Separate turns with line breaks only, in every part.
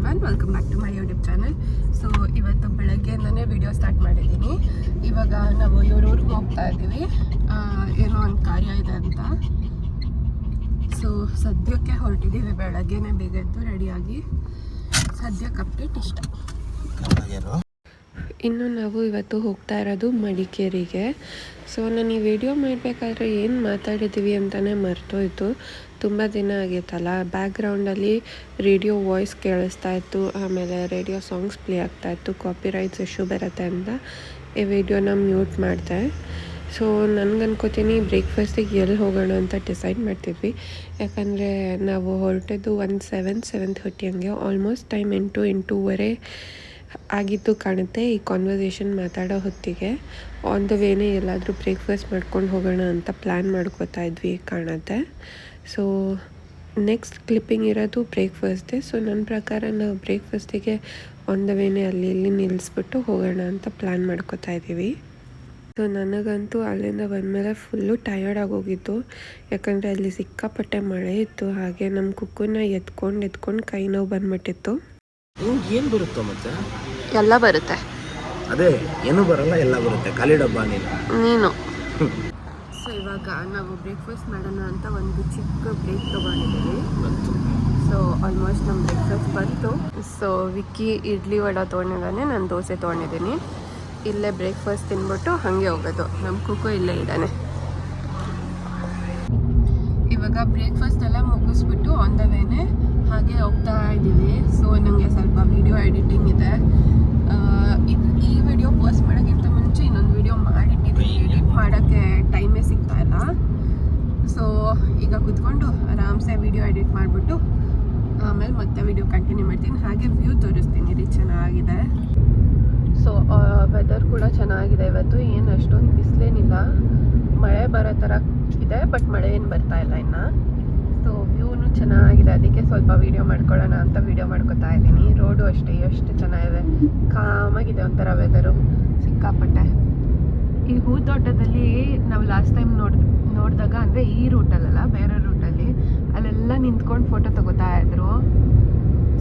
Everyone, welcome back to my YouTube channel. So ಇವತ್ತು ಬೆಳಗ್ಗೆಯಿಂದನೇ video start ಮಾಡಿದ್ದೀನಿ. ಇವಾಗ ನಾವು ಊರಿಗೆ ಹೋಗ್ತಾ ಇದ್ದೀವಿ, ಏನೋ ಒಂದು ಕಾರ್ಯ ಇದೆ ಅಂತ. ಸೊ ಸದ್ಯಕ್ಕೆ ಹೊರಟಿದ್ದೀವಿ, ಬೆಳಗ್ಗೆನೇ ಬೇಗ ಎದ್ದು ರೆಡಿಯಾಗಿ. ಸದ್ಯಕ್ಕೆ ಅಪ್ಡೇಟ್ ಇಷ್ಟ. ಇನ್ನು ನಾವು ಇವತ್ತು ಹೋಗ್ತಾ ಇರೋದು ಮಡಿಕೇರಿಗೆ. ಸೊ ನಾನು ಈ ವಿಡಿಯೋ ಮಾಡಬೇಕಾದ್ರೆ ಏನು ಮಾತಾಡಿದ್ದೀವಿ ಅಂತಲೇ ಮರ್ತೋಯ್ತು. ತುಂಬ ದಿನ ಆಗಿತ್ತಲ್ಲ, ಬ್ಯಾಕ್ಗ್ರೌಂಡಲ್ಲಿ ರೇಡಿಯೋ ವಾಯ್ಸ್ ಕೇಳಿಸ್ತಾ ಇತ್ತು, ಆಮೇಲೆ ರೇಡಿಯೋ ಸಾಂಗ್ಸ್ ಪ್ಲೇ ಆಗ್ತಾಯಿತ್ತು. ಕಾಪಿರೈಟ್ಸ್ ಇಶ್ಯೂ ಬರುತ್ತೆ ಅಂತ ಈ ವಿಡಿಯೋನ ಮ್ಯೂಟ್ ಮಾಡಿದೆ. ಸೊ ನನಗನ್ಕೋತೀನಿ ಬ್ರೇಕ್ಫಾಸ್ಟಿಗೆ ಎಲ್ಲಿ ಹೋಗೋಣ ಅಂತ ಡಿಸೈಡ್ ಮಾಡ್ತಿದ್ವಿ. ಯಾಕಂದರೆ ನಾವು ಹೊರಟಿದ್ದು ಒಂದು 7:30 ಹಂಗೆ, ಆಲ್ಮೋಸ್ಟ್ ಟೈಮ್ 8:30 ಆಗಿದ್ದು ಕಾಣುತ್ತೆ ಈ ಕಾನ್ವರ್ಸೇಷನ್ ಮಾತಾಡೋ ಹೊತ್ತಿಗೆ. ಆನ್ ದ ವೇನೇ ಎಲ್ಲಾದರೂ ಬ್ರೇಕ್ಫಾಸ್ಟ್ ಮಾಡ್ಕೊಂಡು ಹೋಗೋಣ ಅಂತ ಪ್ಲ್ಯಾನ್ ಮಾಡ್ಕೋತಾ ಇದ್ವಿ ಕಾಣುತ್ತೆ. ಸೊ ನೆಕ್ಸ್ಟ್ ಕ್ಲಿಪ್ಪಿಂಗ್ ಇರೋದು ಬ್ರೇಕ್ಫಾಸ್ಟೇ. ಸೊ ನನ್ನ ಪ್ರಕಾರ ನಾವು ಬ್ರೇಕ್ಫಾಸ್ಟಿಗೆ ಆನ್ ದ ವೇನೇ ಅಲ್ಲಿ ಇಲ್ಲಿ ನಿಲ್ಲಿಸ್ಬಿಟ್ಟು ಹೋಗೋಣ ಅಂತ ಪ್ಲ್ಯಾನ್ ಮಾಡ್ಕೋತಾ ಇದ್ದೀವಿ. ಸೊ ನನಗಂತೂ ಅಲ್ಲಿಂದ ಬಂದಮೇಲೆ ಫುಲ್ಲು ಟಯರ್ಡ್ ಆಗೋಗಿತ್ತು, ಯಾಕಂದರೆ ಅಲ್ಲಿ ಸಿಕ್ಕಾಪಟ್ಟೆ ಮಳೆ ಇತ್ತು. ಹಾಗೆ ನಮ್ಮ ಕುಕ್ಕನ್ನ ಎತ್ಕೊಂಡು ಕೈ ನೋವು ಬಂದ್ಬಿಟ್ಟಿತ್ತು.
ಏನು ಬರುತ್ತೋ ಮತ್ತೆ
ಎಲ್ಲ ಬರುತ್ತೆ,
ಅದೇ ಏನು ಬರಲ್ಲ, ಎಲ್ಲ ಬರುತ್ತೆ, ಖಾಲಿ ಡಬ್ಬ ನೀನು.
ಸೊ ಇವಾಗ ನಾವು ಬ್ರೇಕ್ಫಾಸ್ಟ್ ಮಾಡೋಣ ಅಂತ ಒಂದು ಚಿಕ್ಕ ಬ್ರೇಕ್ ತೊಗೊಂಡಿದ್ದೀವಿ. ಸೊ ಆಲ್ಮೋಸ್ಟ್ ನಮ್ಮ ಬ್ರೇಕ್ಫಾಸ್ಟ್ ಬಂತು. ಸೊ ವಿಕ್ಕಿ ಇಡ್ಲಿ ವಡ ತೊಗೊಂಡಿದ್ದಾನೆ, ನಾನು ದೋಸೆ ತೊಗೊಂಡಿದ್ದೀನಿ. ಇಲ್ಲೇ ಬ್ರೇಕ್ಫಾಸ್ಟ್ ತಿನ್ಬಿಟ್ಟು ಹಾಗೆ ಹೋಗೋದು. ನಮ್ಮ ಕುಕ್ಕು ಇಲ್ಲೇ ಇದ್ದಾನೆ. ಇವಾಗ ಬ್ರೇಕ್ಫಾಸ್ಟ್ ಎಲ್ಲ ಮುಗಿಸ್ಬಿಟ್ಟು ಆನ್ ದ ವೇನೆ ಹಾಗೆ ಹೋಗ್ತಾ ಇದ್ದೀವಿ. ಸೊ ನನಗೆ ಸ್ವಲ್ಪ ವಿಡಿಯೋ ಎಡಿಟಿಂಗ್ ಇದೆ. ಈ ವಿಡಿಯೋ ಪೋಸ್ಟ್ ಮಾಡೋಕ್ಕಿಂತ ಮುಂಚೆ ಇನ್ನೊಂದು ವಿಡಿಯೋ ಮಾಡಿಟ್ಟಿದ್ದೀನಿ, ಎಡಿಟ್ ಮಾಡೋಕ್ಕೆ ಟೈಮೇ ಸಿಗ್ತಾ ಇಲ್ಲ. ಸೊ ಈಗ ಕೂತ್ಕೊಂಡು ಆರಾಮ್ಸೆ ವಿಡಿಯೋ ಎಡಿಟ್ ಮಾಡಿಬಿಟ್ಟು ಆಮೇಲೆ ಮತ್ತೆ ವಿಡಿಯೋ ಕಂಟಿನ್ಯೂ ಮಾಡ್ತೀನಿ. ಹಾಗೆ ವ್ಯೂ ತೋರಿಸ್ತೀನಿ, ಇದು ಚೆನ್ನಾಗಿದೆ. ಸೊ ವೆದರ್ ಕೂಡ ಚೆನ್ನಾಗಿದೆ ಇವತ್ತು, ಏನು ಅಷ್ಟೊಂದು ಬಿಸಿಲೇನಿಲ್ಲ. ಮಳೆ ಬರೋ ಥರ ಇದೆ, ಬಟ್ ಮಳೆ ಏನು ಬರ್ತಾ ಇಲ್ಲ ಇನ್ನು. ಸೊ ವ್ಯೂನು ಚೆನ್ನಾಗಿದೆ, ಅದಕ್ಕೆ ಸ್ವಲ್ಪ ವೀಡಿಯೋ ಮಾಡ್ಕೊಳ್ಳೋಣ ಅಂತ ವೀಡಿಯೋ ಮಾಡ್ಕೊತಾ ಇದ್ದೀನಿ. ರೋಡು ಅಷ್ಟೇ ಎಷ್ಟು ಚೆನ್ನಾಗಿದೆ, ಕಾಮಾಗಿದೆ ಒಂಥರ ವೆದರು, ಸಿಕ್ಕಾಪಟ್ಟೆ. ಈ ಹೂತೋಟದಲ್ಲಿ ನಾವು ಲಾಸ್ಟ್ ಟೈಮ್ ನೋಡಿದಾಗ, ಅಂದರೆ ಈ ರೂಟಲ್ಲ ಬೇರೆ ರೂಟಲ್ಲಿ, ಅಲ್ಲೆಲ್ಲ ನಿಂತ್ಕೊಂಡು ಫೋಟೋ ತಗೋತಾ ಇದ್ರು.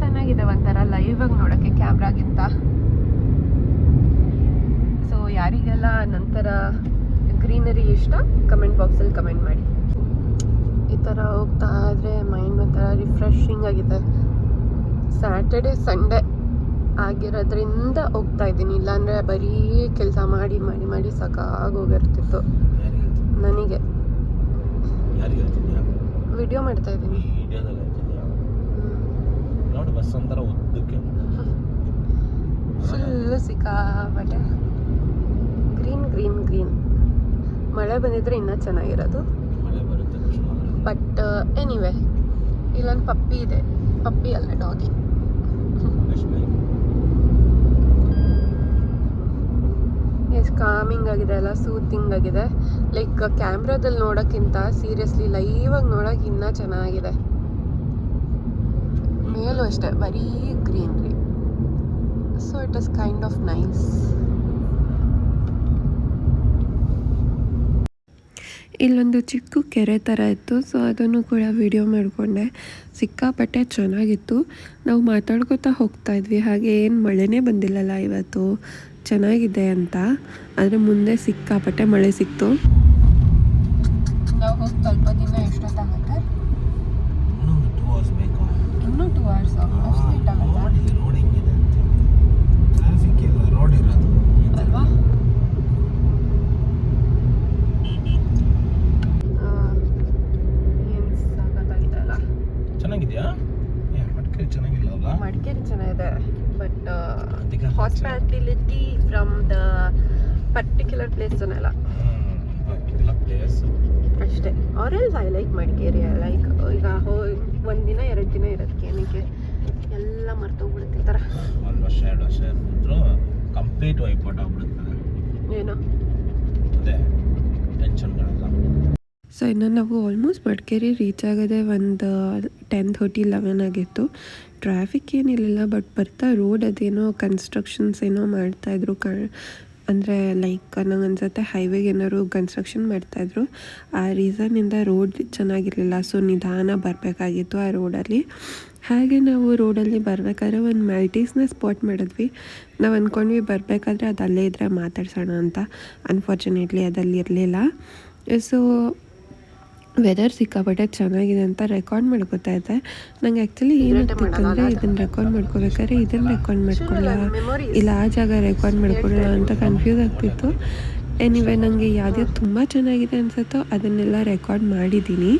ಚೆನ್ನಾಗಿದೆ ಒಂಥರ ಲೈವಾಗಿ ನೋಡೋಕ್ಕೆ ಕ್ಯಾಮ್ರಾಗಿಂತ. ಸೊ ಯಾರಿಗೆಲ್ಲ ನಂತರ ಗ್ರೀನರಿ ಇಷ್ಟ ಕಮೆಂಟ್ ಬಾಕ್ಸಲ್ಲಿ ಕಮೆಂಟ್ ಮಾಡಿ. ಈ ಥರ ಹೋಗ್ತಾ ಇದ್ರೆ ಮೈಂಡ್ ಒಂಥರ ರಿಫ್ರೆಶಿಂಗ್ ಆಗಿದೆ. ಸ್ಯಾಟರ್ಡೆ ಸಂಡೇ ಆಗಿರೋದ್ರಿಂದ ಹೋಗ್ತಾ ಇದ್ದೀನಿ, ಇಲ್ಲಾಂದರೆ ಬರೀ ಕೆಲಸ ಮಾಡಿ ಮಾಡಿ ಮಾಡಿ ಸಾಕಾಗೋಗಿರ್ತಿತ್ತು ನನಗೆ. ವಿಡಿಯೋ ಮಾಡ್ತಾ ಇದ್ದೀನಿ, ಫುಲ್ಲು ಸಿಕ್ಕಾಪಟ್ಟೆ ಗ್ರೀನ್. ಮಳೆ ಬಂದಿದ್ರೆ ಇನ್ನೂ ಚೆನ್ನಾಗಿರೋದು. ಬಟ್ ಎನಿವೆ ಇಲ್ಲೊಂದು ಪಪ್ಪಿ ಇದೆ, ಪಪ್ಪಿ ಅಲ್ಲ ಡಾಗಿ. ಎಷ್ಟು ಕಾಮಿಂಗ್ ಆಗಿದೆ ಅಲ್ಲ, ಸೂತಿಂಗ್ ಆಗಿದೆ. ಲೈಕ್ ಕ್ಯಾಮ್ರಾದಲ್ಲಿ ನೋಡೋಕ್ಕಿಂತ ಸೀರಿಯಸ್ಲಿ ಲೈವಾಗಿ ನೋಡೋಕೆ ಇನ್ನೂ ಚೆನ್ನಾಗಿದೆ. ಮೇಲೂ ಅಷ್ಟೇ ಬರೀ greenery. So it is kind of nice. ಇಲ್ಲೊಂದು ಚಿಕ್ಕ ಕೆರೆ ಥರ ಇತ್ತು, ಸೊ ಅದನ್ನು ಕೂಡ ವಿಡಿಯೋ ಮಾಡಿಕೊಂಡೆ. ಸಿಕ್ಕಾಪಟ್ಟೆ ಚೆನ್ನಾಗಿತ್ತು. ನಾವು ಮಾತಾಡ್ಕೋತಾ ಹೋಗ್ತಾ ಇದ್ವಿ, ಹಾಗೆ ಏನು ಮಳೆನೇ ಬಂದಿಲ್ಲಲ್ಲ ಇವತ್ತು, ಚೆನ್ನಾಗಿದೆ ಅಂತ. ಆದರೆ ಮುಂದೆ ಸಿಕ್ಕಾಪಟ್ಟೆ ಮಳೆ ಸಿಕ್ತು. ನಾವು ಹೋಗಿ ತಲುಪೋದಿನ ಎಷ್ಟೊತ್ತಾಗುತ್ತೆ? ಇನ್ನೂ 2 hours ಅಷ್ಟು ಲೇಟ್ ಆಗುತ್ತೆ ಅಲ್ವಾ? ಮಡಿಕೇರಿ ಚೆನ್ನಾಗಿದೆ, but hospitality from the particular place ಅನ್ನಲ್ಲ ಅಷ್ಟೇ. ಆರೆಲ್ಸ್ ಐ ಲೈಕ್ ಮಡಿಕೇರಿ. ಲೈಕ್ ಈಗ ಒಂದಿನ 2 ದಿನ ಇರೋದಕ್ಕೆ ಏನಕ್ಕೆ ಎಲ್ಲ ಮರ್ತೋಗ್ಬಿಡುತ್ತೆ ಥರ.
1 ವರ್ಷ 2 ವರ್ಷ ಇದ್ರೂ ಕಂಪ್ಲೀಟ್ ವೈಪೌಟ್ ಆಗ್ಬಿಡುತ್ತೆ
ಏನೋ
ಅದೇ ಟೆನ್ಷನ್ಗಳೆಲ್ಲ.
ಸೊ ಇನ್ನು ನಾವು ಆಲ್ಮೋಸ್ಟ್ ಮಡಿಕೇರಿ ರೀಚ್ ಆಗೋದೇ ಒಂದು 10:30-11 ಆಗಿತ್ತು. ಟ್ರಾಫಿಕ್ ಏನಿರಲಿಲ್ಲ, ಬಟ್ ಬರ್ತಾ ರೋಡ್ ಅದೇನೋ ಕನ್ಸ್ಟ್ರಕ್ಷನ್ಸ್ ಏನೋ ಮಾಡ್ತಾಯಿದ್ರು. ಅಂದರೆ ಲೈಕ್ ನಂಗೆ ಅನ್ಸುತ್ತೆ ಹೈವೇಗೆ ಏನಾದ್ರು ಕನ್ಸ್ಟ್ರಕ್ಷನ್ ಮಾಡ್ತಾಯಿದ್ರು, ಆ ರೀಸನ್ನಿಂದ ರೋಡ್ ಚೆನ್ನಾಗಿರಲಿಲ್ಲ. ಸೊ ನಿಧಾನ ಬರಬೇಕಾಗಿತ್ತು ಆ ರೋಡಲ್ಲಿ. ಹಾಗೆ ನಾವು ರೋಡಲ್ಲಿ ಬರಬೇಕಾದ್ರೆ ಒಂದು ಮ್ಯಾಲ್ಟೀಸ್ನ ಸ್ಪಾಟ್ ಮಾಡಿದ್ವಿ. ನಾವು ಅಂದ್ಕೊಂಡ್ವಿ ಬರಬೇಕಾದ್ರೆ ಅದು ಅಲ್ಲೇ ಇದ್ದರೆ ಮಾತಾಡ್ಸೋಣ ಅಂತ. ಅನ್ಫಾರ್ಚುನೇಟ್ಲಿ ಅದಲ್ಲಿ ಇರಲಿಲ್ಲ. ಸೊ ವೆದರ್ ಸಿಕ್ಕಾಪಟ್ಟೆ ಚೆನ್ನಾಗಿದೆ ಅಂತ ರೆಕಾರ್ಡ್ ಮಾಡ್ಕೋತಾ ಇದ್ದೆ. ನಂಗೆ ಆ್ಯಕ್ಚುಲಿ ಏನಾಗ್ತಿತ್ತು ಅಂದರೆ ಇದನ್ನು ರೆಕಾರ್ಡ್ ಮಾಡ್ಕೋಬೇಕಾದ್ರೆ ಇದನ್ನು ರೆಕಾರ್ಡ್ ಮಾಡ್ಕೊಳ್ಳ ಇಲ್ಲ ಆ ಜಾಗ ರೆಕಾರ್ಡ್ ಮಾಡ್ಕೊಳ್ಳ ಅಂತ ಕನ್ಫ್ಯೂಸ್ ಆಗ್ತಿತ್ತು. ಎನಿವೆ ನನಗೆ ಯಾವ್ದು ತುಂಬ ಚೆನ್ನಾಗಿದೆ ಅನಿಸುತ್ತೋ ಅದನ್ನೆಲ್ಲ ರೆಕಾರ್ಡ್ ಮಾಡಿದ್ದೀನಿ.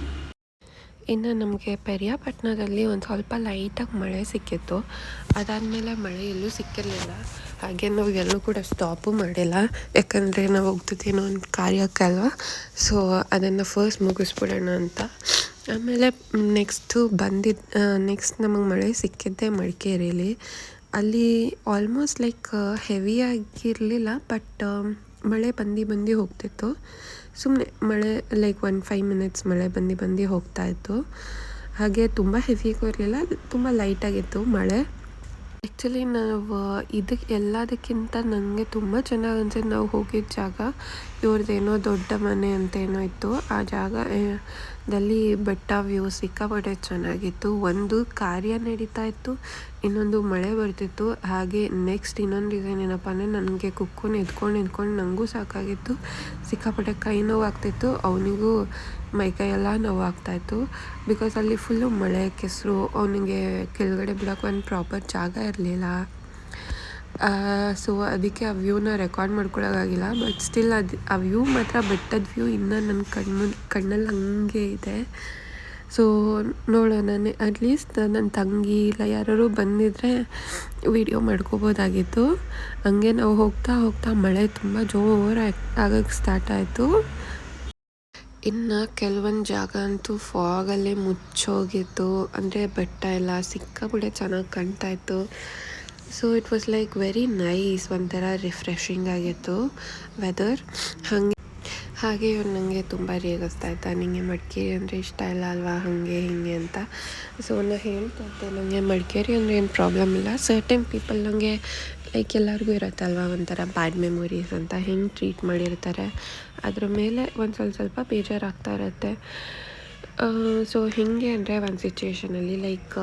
ಇನ್ನು ನಮಗೆ ಪೆರಿಯಾಪಟ್ಟಣದಲ್ಲಿ ಒಂದು ಸ್ವಲ್ಪ ಲೈಟಾಗಿ ಮಳೆ ಸಿಕ್ಕಿತ್ತು. ಅದಾದಮೇಲೆ ಮಳೆ ಎಲ್ಲೂ ಸಿಕ್ಕಿರಲಿಲ್ಲ. ಹಾಗೆ ನಾವು ಎಲ್ಲೂ ಕೂಡ ಸ್ಟಾಪು ಮಾಡಿಲ್ಲ, ಯಾಕಂದರೆ ನಾವು ಹೋಗ್ತಿದ್ದೇನೋ ಒಂದು ಕಾರ್ಯಕ್ಕಲ್ವ. ಸೊ ಅದನ್ನು ಫಸ್ಟ್ ಮುಗಿಸ್ಬಿಡೋಣ ಅಂತ. ಆಮೇಲೆ ನೆಕ್ಸ್ಟ್ ನಮಗೆ ಮಳೆ ಸಿಕ್ಕಿದ್ದೆ ಮಡಿಕೇರಿಯಲ್ಲಿ. ಅಲ್ಲಿ ಆಲ್ಮೋಸ್ಟ್ ಲೈಕ್ ಹೆವಿ ಆಗಿರಲಿಲ್ಲ, ಬಟ್ ಮಳೆ ಬಂದು ಹೋಗ್ತಿತ್ತು. ಸುಮ್ಮನೆ ಮಳೆ ಲೈಕ್ 1-5 ಮಿನಿಟ್ಸ್ ಮಳೆ ಬಂದು ಹೋಗ್ತಾಯಿತ್ತು. ಹಾಗೆ ತುಂಬ ಹೆವಿಯಾಗೂ ಇರಲಿಲ್ಲ, ತುಂಬ ಲೈಟಾಗಿತ್ತು ಮಳೆ. ಆ್ಯಕ್ಚುಲಿ ನಾವು ಎಲ್ಲದಕ್ಕಿಂತ ನನಗೆ ತುಂಬ ಚೆನ್ನಾಗಿ ಅನ್ಸಿದ್ದು ನಾವು ಹೋಗಿದ್ದ ಜಾಗ, ಇವ್ರದ್ದೇನೋ ದೊಡ್ಡ ಮನೆ ಅಂತೇನೋ ಇತ್ತು. ಆ ಜಾಗದಲ್ಲಿ ಬೆಟ್ಟ ವ್ಯೂ ಸಿಕ್ಕಾಪಟ್ಟೆ ಚೆನ್ನಾಗಿತ್ತು. ಒಂದು ಕಾರ್ಯ ನಡೀತಾ ಇತ್ತು, ಇನ್ನೊಂದು ಮಳೆ ಬರ್ತಿತ್ತು. ಹಾಗೆ ನೆಕ್ಸ್ಟ್ ಇನ್ನೊಂದು ರೀಸನ್ ಏನಪ್ಪ ಅಂದರೆ ನನಗೆ ಕುಕ್ಕೊಂಡು ಎದ್ಕೊಂಡು ನನಗೂ ಸಾಕಾಗಿತ್ತು. ಸಿಕ್ಕಾಪಟ್ಟೆ ಕೈ ನೋವಾಗ್ತಿತ್ತು, ಅವನಿಗೂ ಮೈಕೈಯೆಲ್ಲ ನೋವಾಗ್ತಾಯಿತ್ತು. ಬಿಕಾಸ್ ಅಲ್ಲಿ ಫುಲ್ಲು ಮಳೆ ಕೆಸರು, ಅವನಿಗೆ ಕೆಳಗಡೆ ಬಿಡೋಕೆ ಒಂದು ಪ್ರಾಪರ್ ಜಾಗ ಇರಲಿಲ್ಲ. ಸೊ ಅದಕ್ಕೆ ಆ ವ್ಯೂನ ರೆಕಾರ್ಡ್ ಮಾಡ್ಕೊಳ್ಳೋಕ್ಕಾಗಿಲ್ಲ. ಬಟ್ ಸ್ಟಿಲ್ ಆ ವ್ಯೂ ಮಾತ್ರ, ಬೆಟ್ಟದ ವ್ಯೂ ಇನ್ನೂ ನನ್ನ ಕಣ್ಣಲ್ಲಿ ಹಂಗೆ ಇದೆ. ಸೊ ನೋಡೋಣ, ಅಟ್ಲೀಸ್ಟ್ ನನ್ನ ತಂಗಿ ಇಲ್ಲ ಯಾರು ಬಂದಿದ್ದರೆ ವಿಡಿಯೋ ಮಾಡ್ಕೋಬೋದಾಗಿತ್ತು. ಹಂಗೆ ನಾವು ಹೋಗ್ತಾ ಮಳೆ ತುಂಬ ಜೋರಾಗಿ ಆಗಕ್ಕೆ ಸ್ಟಾರ್ಟ್ ಆಯಿತು. ಇನ್ನು ಕೆಲವೊಂದು ಜಾಗ ಅಂತೂ ಫಾಗಲ್ಲೇ ಮುಚ್ಚೋಗಿತ್ತು. ಅಂದರೆ ಬೆಟ್ಟ ಎಲ್ಲ ಸಿಕ್ಕಾಪಟ್ಟೆ ಚೆನ್ನಾಗಿ ಕಾಣ್ತಾಯಿತ್ತು. So it was like very nice, ಒಂಥರ ರಿಫ್ರೆಶಿಂಗ್ ಆಗಿತ್ತು ವೆದರ್. ಹಾಗೆ ಇವ್ರು ನನಗೆ ತುಂಬ ರೇಗಿಸ್ತಾ ಇದ್ದ, ನಿಮಗೆ ಮಡಿಕೇರಿ ಅಂದರೆ ಇಷ್ಟ ಇಲ್ಲ ಅಲ್ವಾ, ಹಾಗೆ ಹೀಗೆ ಅಂತ. ಸೊ ನಾನು ಹೇಳ್ತಾ ಇದ್ದೆ, ನನಗೆ ಮಡಿಕೇರಿ ಅಂದರೆ ಏನು ಪ್ರಾಬ್ಲಮ್ ಇಲ್ಲ. ಸರ್ಟೆನ್ ಪೀಪಲ್ ನನಗೆ ಲೈಕ್ ಎಲ್ಲರಿಗೂ ಇರುತ್ತಲ್ವ ಒಂಥರ ಬ್ಯಾಡ್ ಮೆಮೊರೀಸ್ ಅಂತ, ಹೆಂಗೆ ಟ್ರೀಟ್ ಮಾಡಿರ್ತಾರೆ ಅದ್ರ ಮೇಲೆ ಒಂದು ಸ್ವಲ್ಪ ಬೇಜಾರಾಗ್ತಾ ಇರುತ್ತೆ. ಸೊ ಹೇಗೆ ಅಂದರೆ ಒಂದು ಸಿಚುವೇಷನಲ್ಲಿ ಲೈಕ್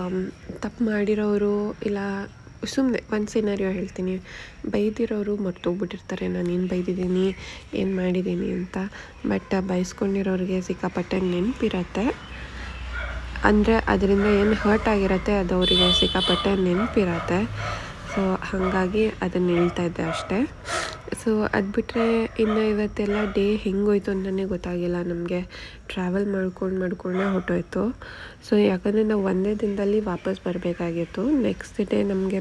ತಪ್ಪು ಮಾಡಿರೋರು ಇಲ್ಲ, ಸುಮ್ಮನೆ ಒಂದು ಸಿನಾರಿಯೋ ಹೇಳ್ತೀನಿ, ಬೈದಿರೋರು ಮರ್ತೋಗ್ಬಿಟ್ಟಿರ್ತಾರೆ ನಾನು ಏನು ಬೈದಿದ್ದೀನಿ ಏನು ಮಾಡಿದ್ದೀನಿ ಅಂತ. ಬಟ್ ಬೈಸ್ಕೊಂಡಿರೋರಿಗೆ ಸಿಕ್ಕಾಪಟ್ಟೆ ನೆನಪಿರತ್ತೆ. ಅಂದರೆ ಅದರಿಂದ ಏನು ಹರ್ಟ್ ಆಗಿರತ್ತೆ ಅದು ಅವರಿಗೆ ಸಿಕ್ಕಾಪಟ್ಟೆ ನೆನಪಿರತ್ತೆ. ಸೊ ಹಾಗಾಗಿ ಅದನ್ನು ಹೇಳ್ತಾ ಇದ್ದೆ ಅಷ್ಟೇ. ಸೊ ಅದು ಬಿಟ್ಟರೆ ಇನ್ನು ಇವತ್ತೆಲ್ಲ ಡೇ ಹೆಂಗೋಯ್ತು ಅಂತಲೇ ಗೊತ್ತಾಗಿಲ್ಲ ನಮಗೆ. ಟ್ರಾವೆಲ್ ಮಾಡ್ಕೊಂಡೇ ಹೊಟ್ಟೋಯ್ತು. ಸೊ ಯಾಕಂದರೆ ನಾವು ಒಂದೇ ದಿನದಲ್ಲಿ ವಾಪಸ್ ಬರಬೇಕಾಗಿತ್ತು. ನೆಕ್ಸ್ಟ್ ಡೇ ನಮಗೆ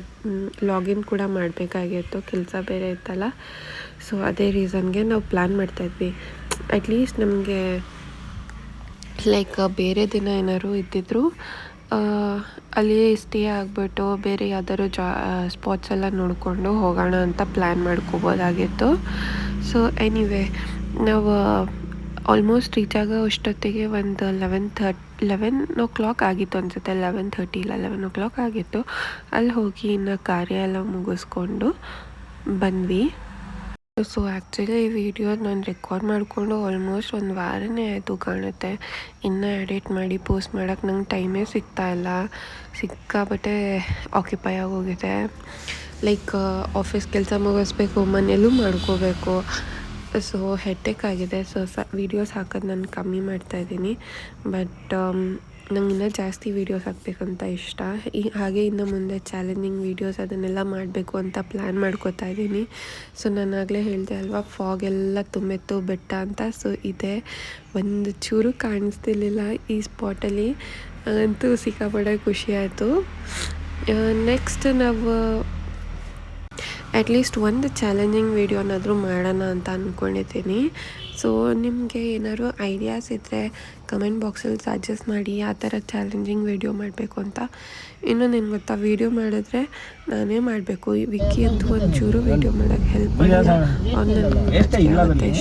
ಲಾಗಿನ್ ಕೂಡ ಮಾಡಬೇಕಾಗಿತ್ತು, ಕೆಲಸ ಬೇರೆ ಇತ್ತಲ್ಲ. ಸೊ ಅದೇ ರೀಸನ್ಗೆ ನಾವು ಪ್ಲ್ಯಾನ್ ಮಾಡ್ತಾಯಿದ್ವಿ. ಅಟ್ಲೀಸ್ಟ್ ನಮಗೆ ಲೈಕ್ ಬೇರೆ ದಿನ ಏನಾದ್ರು ಇದ್ದಿದ್ರು ಅಲ್ಲಿ ಸ್ಟೇ ಆಗಿಬಿಟ್ಟು ಬೇರೆ ಯಾವ್ದಾದ್ರು ಸ್ಪಾಟ್ಸ್ ಎಲ್ಲ ನೋಡಿಕೊಂಡು ಹೋಗೋಣ ಅಂತ ಪ್ಲ್ಯಾನ್ ಮಾಡ್ಕೋಬೋದಾಗಿತ್ತು. ಸೊ ಎನಿವೆ ನಾವು ಆಲ್ಮೋಸ್ಟ್ ರೀಚ್ ಆಗೋ ಅಷ್ಟೊತ್ತಿಗೆ ಒಂದು 11 ಆಗಿತ್ತು ಅನಿಸುತ್ತೆ. 11:30 ಇಲ್ಲ 11 ಆಗಿತ್ತು. ಅಲ್ಲಿ ಹೋಗಿ ಇನ್ನು ಕಾರ್ಯ ಎಲ್ಲ ಮುಗಿಸ್ಕೊಂಡು ಬಂದ್ವಿ. ಸೊ ಆ್ಯಕ್ಚುಲಿ ಈ ವಿಡಿಯೋ ನಾನು ರೆಕಾರ್ಡ್ ಮಾಡಿಕೊಂಡು ಆಲ್ಮೋಸ್ಟ್ 1 ವಾರನೇ ಆಯಿತು ಕಾಣುತ್ತೆ. ಇನ್ನೂ ಎಡಿಟ್ ಮಾಡಿ ಪೋಸ್ಟ್ ಮಾಡೋಕ್ಕೆ ನಂಗೆ ಟೈಮೇ ಸಿಗ್ತಾಯಿಲ್ಲ. ಸಿಕ್ಕಾಪಟ್ಟೆ ಆಕ್ಯುಪೈ ಆಗೋಗಿದೆ. ಲೈಕ್ ಆಫೀಸ್ ಕೆಲಸ ಮುಗಿಸ್ಬೇಕು, ಮನೆಯಲ್ಲೂ ಮಾಡ್ಕೋಬೇಕು. ಸೊ ಹೆಡ್ಡೇಕ್ ಆಗಿದೆ. ಸೊ ವೀಡಿಯೋಸ್ ಹಾಕೋದು ನಾನು ಕಮ್ಮಿ ಮಾಡ್ತಾಯಿದ್ದೀನಿ. ಬಟ್ ನಂಗೆ ಇನ್ನೂ ಜಾಸ್ತಿ ವೀಡಿಯೋಸ್ ಹಾಕಬೇಕಂತ ಇಷ್ಟ. ಹಾಗೆ ಇನ್ನು ಮುಂದೆ ಚಾಲೆಂಜಿಂಗ್ ವೀಡಿಯೋಸ್ ಅದನ್ನೆಲ್ಲ ಮಾಡಬೇಕು ಅಂತ ಪ್ಲ್ಯಾನ್ ಮಾಡ್ಕೋತಾ ಇದ್ದೀನಿ. ಸೊ ನಾನು ಆಗಲೇ ಹೇಳಿದೆ ಅಲ್ವಾ, ಫಾಗ್ ಎಲ್ಲ ತುಂಬಿತ್ತು ಬೆಟ್ಟ ಅಂತ. ಸೊ ಇದೆ ಒಂದು ಚೂರು ಕಾಣಿಸ್ತಿರ್ಲಿಲ್ಲ ಈ ಸ್ಪಾಟಲ್ಲಿ. ಅಂತೂ ಸಿಕ್ಕಾಪಟ್ಟೆ ಖುಷಿ ಆಯಿತು. ನೆಕ್ಸ್ಟ್ ನಾವು ಅಟ್ಲೀಸ್ಟ್ ಒಂದು ಚಾಲೆಂಜಿಂಗ್ ವೀಡಿಯೋನಾದರೂ ಮಾಡೋಣ ಅಂತ ಅಂದ್ಕೊಂಡಿದ್ದೀನಿ. ಸೊ ನಿಮಗೆ ಏನಾದ್ರು ಐಡಿಯಾಸ್ ಇದ್ದರೆ ಕಮೆಂಟ್ ಬಾಕ್ಸಲ್ಲಿ ಸಜೆಸ್ಟ್ ಮಾಡಿ ಯಾವ ಥರ ಚಾಲೆಂಜಿಂಗ್ ವೀಡಿಯೋ ಮಾಡಬೇಕು ಅಂತ. ಇನ್ನೂ ನಿಮ್ಗೆ ಗೊತ್ತಾ, ವೀಡಿಯೋ ಮಾಡಿದ್ರೆ ನಾನೇ ಮಾಡಬೇಕು. ವಿಕ್ಕಿ ಅಂತೂ ಒಂಚೂರು ವೀಡಿಯೋ ಮಾಡೋಕ್ಕೆ ಹೆಲ್ಪ್ ಮಾಡಿಲ್ಲ. ಅವ್ನು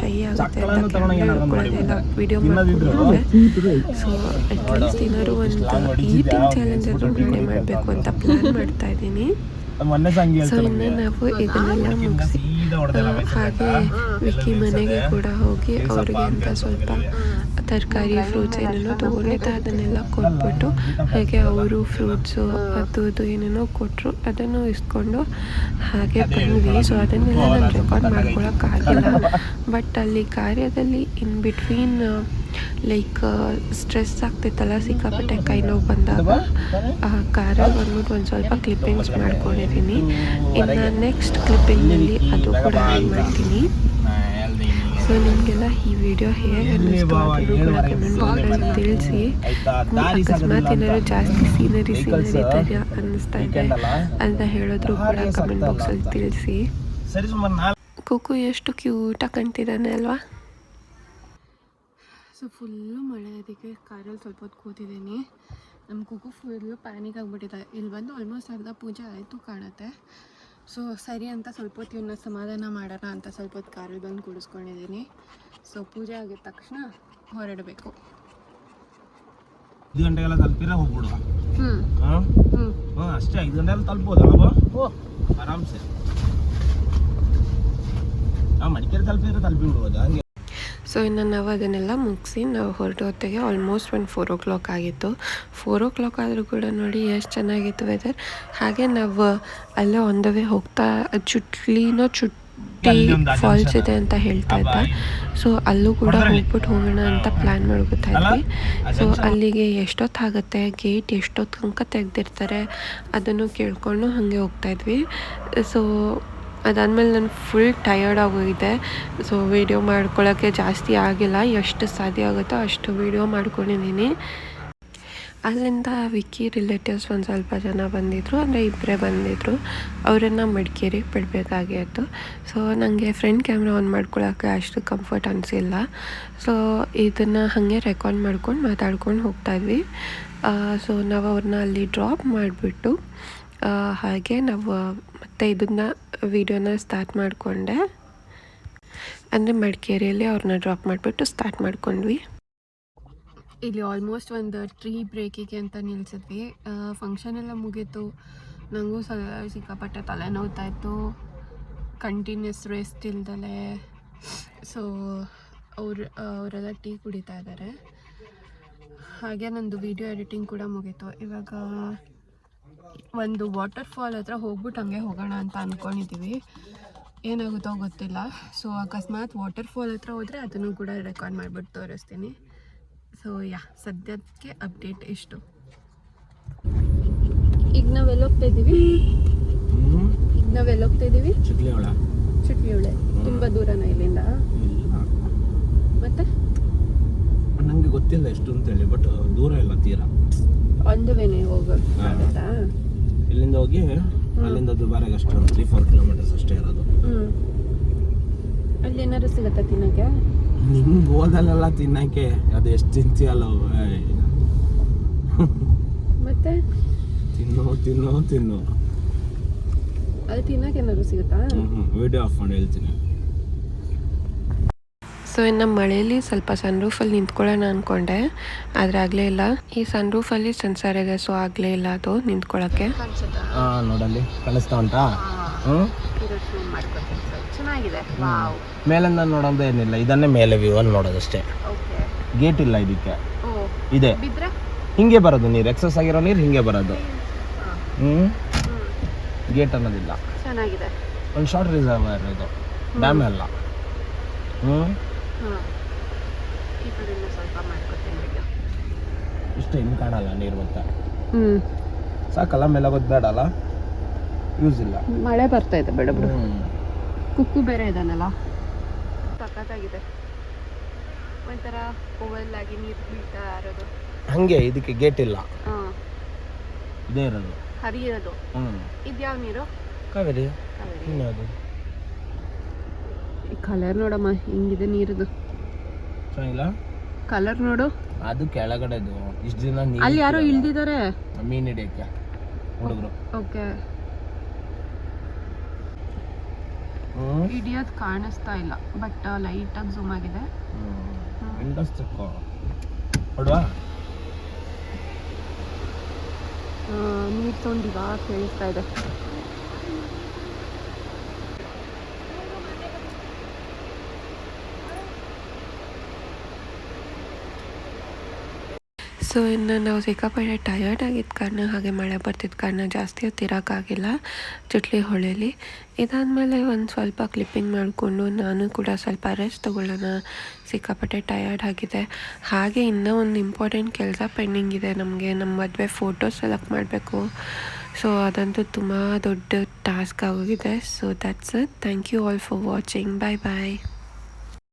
ಶೈ ಆಗುತ್ತೆ ಅಂತ ಕ್ಯಾಮ್ರಾ ವೀಡಿಯೋ ಮಾಡ್ಕೊಂಡಿದ್ದೆ. ಸೊ ಅಟ್ಲೀಸ್ಟ್ ಏನಾದ್ರು ಒಂದು ಈಟಿಂಗ್ ಚಾಲೆಂಜ್ ಆದರೂ ನಾನೇ ಮಾಡಬೇಕು ಅಂತ ಪ್ಲ್ಯಾನ್ ಮಾಡ್ತಾಯಿದ್ದೀನಿ. ಸೊ ಇನ್ನು ನಾವು ಇದನ್ನೆಲ್ಲ ಮುಗಿಸಿ ಹಾಗೆ ವಿಕ್ಕಿ ಮನೆಗೆ ಕೂಡ ಹೋಗಿ ಅವ್ರಿಗೆ ಅಂತ ಸ್ವಲ್ಪ ತರಕಾರಿ ಫ್ರೂಟ್ಸ್ ಏನೇನೋ ತೊಗೊಂಡಿದ್ದೆ ಅದನ್ನೆಲ್ಲ ಕೊಟ್ಬಿಟ್ಟು ಹಾಗೆ ಅವರು ಫ್ರೂಟ್ಸು ಅದು ಇದು ಏನೇನೋ ಕೊಟ್ಟರು ಅದನ್ನು ಇಸ್ಕೊಂಡು ಹಾಗೆ ಬಂದ್ವಿ. ಸೊ ಅದನ್ನೆಲ್ಲ ನಾನು ರೆಕಾರ್ಡ್ ಮಾಡ್ಕೊಳಕ್ಕಾಗಿಲ್ಲ. ಬಟ್ ಅಲ್ಲಿ ಕಾರ್ಯದಲ್ಲಿ ಇನ್ ಬಿಟ್ವೀನ್ ಲೈಕ್ ಸ್ಟ್ರೆಸ್ ಆಗ್ತಿತ್ತಲ್ಲ, ಸಿಕ್ಕಾಪಟ್ಟೆ ಕೈ ನೋವು ಬಂದಾಗ ಆ ಕಾರಲ್ಲಿ ಬಂದ್ಬಿಟ್ಟು ಒಂದು ಸ್ವಲ್ಪ ಕ್ಲಿಪ್ಪಿಂಗ್ಸ್ ಮಾಡ್ಕೊಂಡಿದ್ದೀನಿ. ಇನ್ನು ನೆಕ್ಸ್ಟ್ ಕ್ಲಿಪ್ಪಿಂಗ್ನಲ್ಲಿ ಅದು ಕೂಡ ಆ್ಯಡ್ ಮಾಡ್ತೀನಿ. ಸೊ ನಿಮಗೆಲ್ಲ ಈ ವಿಡಿಯೋ ಹೇಗೆ ಅನ್ನಿಸ್ತು ಅದನ್ನು ಕೂಡ ಕಮೆಂಟ್ ಬಾಕ್ಸಲ್ಲಿ ತಿಳಿಸಿ. ಅಕಸ್ಮಾತ್ ಏನಾದ್ರು ಜಾಸ್ತಿ ಸೀನರಿ ಥರ ಅನ್ನಿಸ್ತಾ ಇದೆ ಅಂತ ಹೇಳಿದ್ರು ಕೂಡ ಕಮೆಂಟ್ ಬಾಕ್ಸಲ್ಲಿ ತಿಳಿಸಿ. ಕುಕ್ಕು ಎಷ್ಟು ಕ್ಯೂಟಾಗಿ ಕಾಣ್ತಿದ್ದಾನೆ ಅಲ್ವಾ? ಸೊ ಫುಲ್ಲು ಮಳೆ, ಅದಕ್ಕೆ ಕಾರಲ್ಲಿ ಸ್ವಲ್ಪ ಹೊತ್ತು ಕೂತಿದ್ದೀನಿ. ನಮ್ಮ ಕುಕ್ಕು ಫುಲ್ಲು ಪ್ಯಾನಿಕ್ ಆಗಿಬಿಟ್ಟಿದೆ. ಇಲ್ಲಿ ಬಂದು ಆಲ್ಮೋಸ್ಟ್ ಅರ್ಧ ಪೂಜೆ ಆಯಿತು ಕಾಣುತ್ತೆ. ಸೊ ಸರಿ ಅಂತ ಸ್ವಲ್ಪ ಹೊತ್ತು ಇವನ್ನ ಸಮಾಧಾನ ಮಾಡೋಣ ಅಂತ ಸ್ವಲ್ಪ ಹೊತ್ತು ಕಾರಲ್ಲಿ ಬಂದು ಕೂಡಿಸ್ಕೊಂಡಿದ್ದೀನಿ. ಸೊ ಪೂಜೆ ಆಗಿದ ತಕ್ಷಣ ಹೊರಡಬೇಕು.
5 ಗಂಟೆಗೆಲ್ಲ ತಲುಪಿದ್ರೆ ಹೋಗ್ಬಿಡುವ. ಅಷ್ಟೇ 5 ಗಂಟೆಲ್ಲ ತಲುಪೋದಲ್ಲ ಆರಾಮ್ಸೆ. ಮಡಿಕೇರಿ ತಲುಪಿದ್ರೆ ತಲುಪಿಬಿಡ್ಬೋದು ಹಂಗೆ.
ಸೊ ಇನ್ನು ನಾವು ಅದನ್ನೆಲ್ಲ ಮುಗಿಸಿ ನಾವು ಹೊರಟೋ ಹೊತ್ತಿಗೆ ಆಲ್ಮೋಸ್ಟ್ ಒಂದು 4 o'clock ಆಗಿತ್ತು. 4 o'clock ಆದರೂ ಕೂಡ ನೋಡಿ ಎಷ್ಟು ಚೆನ್ನಾಗಿತ್ತು ವೆದರ್. ಹಾಗೆ ನಾವು ಅಲ್ಲೇ ಆನ್ ದ ವೇ ಹೋಗ್ತಾ ಚುಟ್ಟಿ ಫಾಲ್ಸ್ ಇದೆ ಅಂತ ಹೇಳ್ತಾ ಇದ್ದ. ಸೊ ಅಲ್ಲೂ ಕೂಡ ಹೋಗ್ಬಿಟ್ಟು ಹೋಗೋಣ ಅಂತ ಪ್ಲ್ಯಾನ್ ಮಾಡ್ಕೊತಾ ಇದ್ವಿ. ಸೊ ಅಲ್ಲಿಗೆ ಎಷ್ಟೊತ್ತಾಗುತ್ತೆ, ಗೇಟ್ ಎಷ್ಟೊತ್ತು ತನಕ ತೆಗೆದಿರ್ತಾರೆ ಅದನ್ನು ಕೇಳ್ಕೊಂಡು ಹಾಗೆ ಹೋಗ್ತಾಯಿದ್ವಿ. ಸೊ ಅದಾದಮೇಲೆ ನಾನು ಫುಲ್ ಟಯರ್ಡ್ ಆಗೋಗಿದೆ. ಸೊ ವೀಡಿಯೋ ಮಾಡ್ಕೊಳ್ಳೋಕ್ಕೆ ಜಾಸ್ತಿ ಆಗಿಲ್ಲ, ಎಷ್ಟು ಸಾಧ್ಯ ಆಗುತ್ತೋ ಅಷ್ಟು ವೀಡಿಯೋ ಮಾಡ್ಕೊಂಡಿದ್ದೀನಿ. ಅಲ್ಲಿಂದ ವಿಕ್ಕಿ ರಿಲೇಟಿವ್ಸ್ ಒಂದು ಸ್ವಲ್ಪ ಜನ ಬಂದಿದ್ದರು, ಅಂದರೆ ಇಬ್ಬರೇ ಬಂದಿದ್ದರು. ಅವರನ್ನು ಮಡಿಕೇರಿಗೆ ಬಿಡಬೇಕಾಗಿತ್ತು. ಸೊ ನನಗೆ ಫ್ರಂಟ್ ಕ್ಯಾಮ್ರಾ ಆನ್ ಮಾಡ್ಕೊಳ್ಳೋಕ್ಕೆ ಅಷ್ಟು ಕಂಫರ್ಟ್ ಅನಿಸಿಲ್ಲ. ಸೊ ಇದನ್ನು ಹಾಗೆ ರೆಕಾರ್ಡ್ ಮಾಡ್ಕೊಂಡು ಮಾತಾಡ್ಕೊಂಡು ಹೋಗ್ತಾಯಿದ್ವಿ. ಸೊ ನಾವು ಅವ್ರನ್ನ ಅಲ್ಲಿ ಡ್ರಾಪ್ ಮಾಡಿಬಿಟ್ಟು ಹಾಗೆ ನಾವು ಮತ್ತು ಇದನ್ನು ವೀಡಿಯೋನ ಸ್ಟಾರ್ಟ್ ಮಾಡಿಕೊಂಡೆ. ಅಂದರೆ ಮಡಿಕೇರಿಯಲ್ಲಿ ಅವ್ರನ್ನ ಡ್ರಾಪ್ ಮಾಡಿಬಿಟ್ಟು ಸ್ಟಾರ್ಟ್ ಮಾಡ್ಕೊಂಡ್ವಿ. ಇಲ್ಲಿ ಆಲ್ಮೋಸ್ಟ್ ಒಂದು ಟ್ರೀ ಬ್ರೇಕಿಗೆ ಅಂತ ನಿಲ್ಸಿದ್ವಿ. ಫಂಕ್ಷನ್ ಎಲ್ಲ ಮುಗೀತು. ನನಗೂ ಸಿಕ್ಕಾಪಟ್ಟೆ ತಲೆನೋವ್ತಾ ಇತ್ತು, ಕಂಟಿನ್ಯೂಸ್ ರೆಸ್ಟ್ ಇಲ್ದಲೆ. ಸೊ ಅವರೆಲ್ಲ ಟೀ ಕುಡಿತಾ ಇದ್ದಾರೆ. ಹಾಗೆ ನಂದು ವೀಡಿಯೋ ಎಡಿಟಿಂಗ್ ಕೂಡ ಮುಗೀತು. ಇವಾಗ ಒಂದು ವಾಟರ್ ಫಾಲ್ ಹತ್ರ ಹೋಗ್ಬಿಟ್ಟು ಹಂಗೆ ಹೋಗೋಣ ಅಂತ ಅಂದ್ಕೊಂಡಿದ್ದೀವಿ. ಏನಾಗುತ್ತೋ ಗೊತ್ತಿಲ್ಲ. ಸೊ ಅಕಸ್ಮಾತ್ ವಾಟರ್ ಫಾಲ್ ಹತ್ರ ಹೋದರೆ ಅದನ್ನು ಕೂಡ ರೆಕಾರ್ಡ್ ಮಾಡಿಬಿಟ್ಟು ತೋರಿಸ್ತೀನಿ. ಸೊ ಸದ್ಯಕ್ಕೆ ಅಪ್ಡೇಟ್ ಇಷ್ಟು. ಈಗ ನಾವೆಲ್ಲ ಹೋಗ್ತಾ ಇದ್ದೀವಿ. ಚಿಟ್ಲಿಹೊಳೆ ತುಂಬ ದೂರನ ಇಲ್ಲಿಂದ? ಮತ್ತೆ
ನನಗೆ ಗೊತ್ತಿಲ್ಲ ಎಷ್ಟು ಅಂತೇಳಿ, ಬಟ್ ದೂರ ಇಲ್ಲ ತೀರಾ.
ಆನ್ ದ ವೇನೆ ಹೋಗೋಕ್ಕಾಗತ್ತಾ?
ಇಲ್ಲಿಂದ ಹೋಗಿ ಅಲ್ಲಿಂದ ದುಬಾರೆಗೆ ಅಷ್ಟು 3-4 ಕಿಲೋಮೀಟರ್ಸ್ ಅಷ್ಟೇ ಇರೋದು.
ಅಲ್ಲಿ ಏನಾದ್ರು ಸಿಗತ್ತಾ ತಿನ್ನಕ್ಕೆ?
ನಿಮ್ಗೆ ಹೋದಲ್ಲೆಲ್ಲ ತಿನ್ನಕ್ಕೆ ಅದು ಎಷ್ಟು ತಿಂತೀಯಲ್ಲ.
ಮತ್ತೆ
ತಿನ್ನು
ಅಲ್ಲಿ ತಿನ್ನಕ್ಕೆ ಏನಾದ್ರು ಸಿಗುತ್ತಾ?
ವಿಡಿಯೋ ಆಫ್ ಮಾಡಿ ಹೇಳ್ತೀನಿ.
ಸೊ ಇನ್ನು ಮಳೆಯಲ್ಲಿ ಸ್ವಲ್ಪ ಸನ್ ರೂಫಲ್ಲಿ ನಿಂತ್ಕೊಳ್ಳೋಣ ಅಂದ್ಕೊಂಡೆ, ಆದರೆ ಆಗಲೇ ಇಲ್ಲ. ಈ ಸನ್ ರೂಫಲ್ಲಿ ಸೆನ್ಸರ್ ಇದೆ, ಸೊ ಆಗಲೇ ಇಲ್ಲ ಅದು ನಿಂತ್ಕೊಳ್ಳೋಕ್ಕೆ.
ನೋಡಲ್ಲಿ ಕಾಣಿಸ್ತಾ ಉಂಟಾ?
ಚೆನ್ನಾಗಿದೆ.
ಮೇಲಿಂದ ನೋಡೋದು ಏನಿಲ್ಲ, ಇದನ್ನೇ ಮೇಲೆ ವ್ಯೂ ಅಲ್ಲಿ ನೋಡೋದಷ್ಟೇ. ಗೇಟ್ ಇಲ್ಲ ಇದಕ್ಕೆ. ಇದೆ ಹಿಂಗೆ ಬರೋದು ನೀರು, ಎಕ್ಸಸ್ ಆಗಿರೋ ನೀರು ಹಿಂಗೆ ಬರೋದು. ಗೇಟ್ ಅನ್ನೋದಿಲ್ಲ.
ಚೆನ್ನಾಗಿದೆ.
ಒಂದು ಶಾರ್ಟ್ ರಿಸರ್ವರ್ ಇದು, ಡ್ಯಾಮ್ ಅಲ್ಲ. ಇಷ್ಟ ಇನ್ನು ಕಾಣಲ್ಲ ನೀರು. ಮತ್ತೆ ಸಾಕಲ್ಲ, ಮೇಲೆ ಹೋಗೋದು ಬೇಡಲ್ಲ, ಯೂಸ್ ಇಲ್ಲ.
ಮಳೆ ಬರ್ತಾ ಇದೆ, ಬೇಡ ಬಿಡು. ಕುಕ್ಕು ಬೇರೆ ಇದಾನಲ್ಲ, ಸಖತ್ತಾಗಿದೆ. ಒಂಥರ ಓವಲ್ ಆಗಿ ನೀರು ಬೀಳ್ತಾ ಇರೋದು.
ಹಂಗೆ ಇದಕ್ಕೆ ಗೇಟ್ ಇಲ್ಲ, ಇದೇ ಇರೋದು,
ಹರಿಯೋದು. ಇದ್ಯಾವ ನೀರು?
ಕಾವೇರಿ.
ಕಲರ್ ನೋಡಮ್ಮ ಹಿಂಗಿದೆ ನೀರದು.
ಚೆನ್ನಾಗಿಲ್ಲ
ಕಲರ್ ನೋಡು.
ಅದು ಕೆಳಗಡೆದು. ಇಷ್ಟು ದಿನ
ಅಲ್ಲಿ ಯಾರೋ ಇಳ್ದಿದ್ದಾರೆ
ಮೀನ್ ಹಿಡಿಯಕ್ಕೆ ಹುಡುಗರು. ಓಕೆ,
ಹಿಡಿಯೋದು ಕಾಣಿಸ್ತಾ ಇಲ್ಲ, ಬಟ್ ಲೈಟಾಗಿ ಝೂಮ್ ಆಗಿದೆ.
ವಿಂಡೋಸ್ ಚೆಕ್ಕೋ ಹೊಡ್ವಾ.
ನೀರು ಸೌಂಡ್ ಇವಾಗ ಕೇಳಿಸ್ತಾ ಇದೆ. ಸೊ ಇನ್ನು ನಾವು ಸಿಕ್ಕಾಪಟ್ಟೆ ಟಯರ್ಡ್ ಆಗಿದ್ದ ಕಾರಣ ಹಾಗೆ ಮಳೆ ಬರ್ತಿದ್ದ ಕಾರಣ ಜಾಸ್ತಿ ಹೊತ್ತು ಇರೋಕ್ಕಾಗಿಲ್ಲ ಚಿಟ್ಲಿ ಹೊಳೆಯಲ್ಲಿ. ಇದಾದಮೇಲೆ ಒಂದು ಸ್ವಲ್ಪ ಕ್ಲಿಪ್ಪಿಂಗ್ ಮಾಡಿಕೊಂಡು ನಾನು ಕೂಡ ಸ್ವಲ್ಪ ರೆಸ್ಟ್ ತೊಗೊಳ್ಳೋಣ, ಸಿಕ್ಕಾಪಟ್ಟೆ ಟಯರ್ಡ್ ಆಗಿದೆ. ಹಾಗೆ ಇನ್ನೂ ಒಂದು ಇಂಪಾರ್ಟೆಂಟ್ ಕೆಲಸ ಪೆಂಡಿಂಗ್ ಇದೆ ನಮಗೆ, ನಮ್ಮ ಮದುವೆ ಫೋಟೋ ಸೆಲೆಕ್ಟ್ ಮಾಡಬೇಕು. ಸೊ ಅದಂತೂ ತುಂಬ ದೊಡ್ಡ ಟಾಸ್ಕ್ ಆಗೋಗಿದೆ. So that's it. Thank you all for watching. Bye bye.